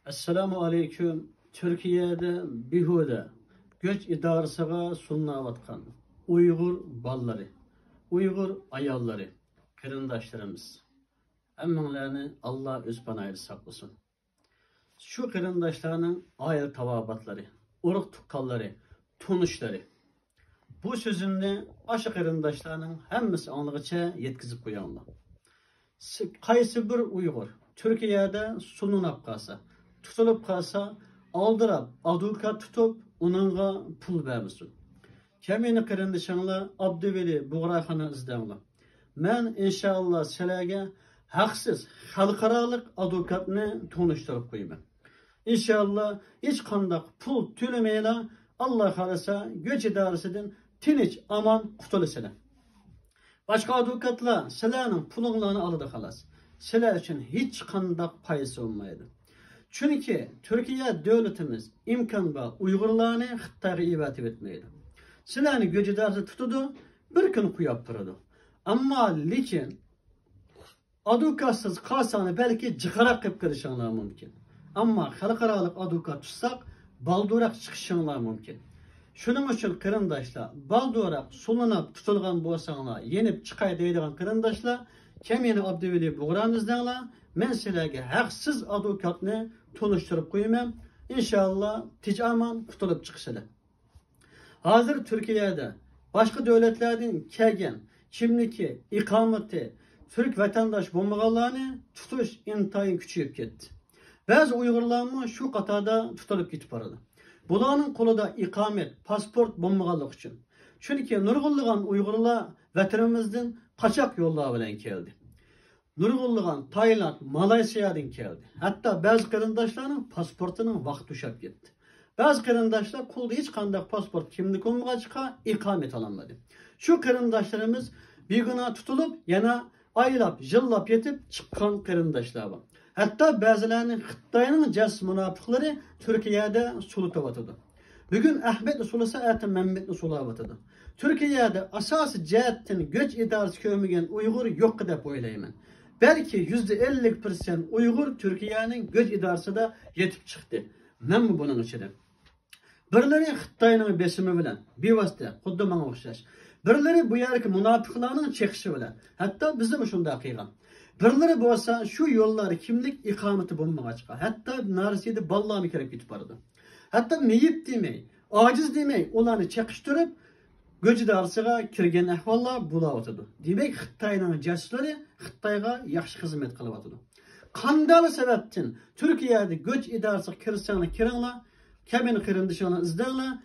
Assalamu aleyküm. Türkiye'de bihude göç idaresiga sunulavatkan Uygur balları, Uygur ayalları, kırındaşlarımız. Emmelerini Allah öz panayır saklasın. Şu kırındaşlarının aile tavabatları, uruk tukkalları, tunuşları. Bu sözümle aşı kırındaşlarının hemmesi anlıqıça yetkizip koyanlar. Kaysı bir Uygur Türkiye'de sununap kalsa, tutulup kalsa, aldırap, adukat tutup, onunla pul vermesin. Kemini kırındışanla Abdüveli Buğrayhan'ı izleyenler. Men inşallah selege haksız, halkaralık adukatını tanıştırıp koyayım. İnşallah hiç kandak pul tülemeyle Allah kalırsa göç idaresinden tiniç aman kutulusuna. Başka adukatla silenin pulunlarını alıdı kalas. Sile için hiç kandak payısı olmaydı. Çünkü Türkiye devletimiz imkan ve Uygurlarını Xitayga ibatip etmeydi. Sileni göç idaresi tutudu, bir gün kuyap durdu. Ama lekin adukatsız kalsanı belki çıkarak kıp kırışanlar mümkün. Ama halkaralık adukat tutsak baldurak çıkışanlar mümkün. Şunun için kırındaşlar, baldurak sulunap tutulgan bolsanlar, yenip çıkay deydiğin kırındaşlar, kemini Abdüveli Buğra'nızdanlar, men silerge haksız adukatını tanıştırıp koyayım. İnşallah ticaman kutulup çıkışılar. Hazır Türkiye'de başka devletlerden kelgen, kimliki, ikameti, Türk vatandaş bombağalarını tutuş intayın küçüyüp gitti. Bazı Uygurlarımı şu katada tutulup gitip aradı. Bunların kolunda ikamet, pasport bombağalık için. Çünkü nurgulluğun Uygurlar vatanımızdan kaçak yollar bilen geldi. Nurgulluğun Tayland, Malasya'dan geldi. Hatta bazı kırındaşların pasportunun vakti düşüp gitti. Bazı kırındaşlar kulda hiç kandak pasport kimlik olmağa çıka ikamet alamadı. Şu kırındaşlarımız bir güne tutulup yana aylap, jıllap yetip çıkan kırındaşlar var. Hatta bazılarının Xitayının cas münafıkları Türkiye'de sulutavatıdı. Bugün Ahmetli sulasa erten Mehmetli sulavatıdı. Türkiye'de asası cihetten göç idaresi kömügen Uygur yok dep oylayman. Belki %50% Uygur Türkiye'nin göç idaresi de yetip çıktı. Ben mi bunun içinde? Birileri Xitayının besimi bilen, bir vasıta, kuddu bana okşaş. Birileri bu yerdeki münafıklarının çekişi bilen. Hatta bizim şunda kıygan. Birileri bu olsa şu yolları kimlik ikameti bulmaya çıkar. Hatta narisiydi ballağımı kerep gitip aradı. Hatta meyip demey, aciz demey, olanı çekiştirip göç idaresiga kirgen ahvallar bulavatıdı. Demek Xitayının casusları Xitayga yaxşı hizmet kılıvatıdı. Kandalı sebepten Türkiye'de göç idaresi kirsanı kiranla, kemin kırındışını izlerler.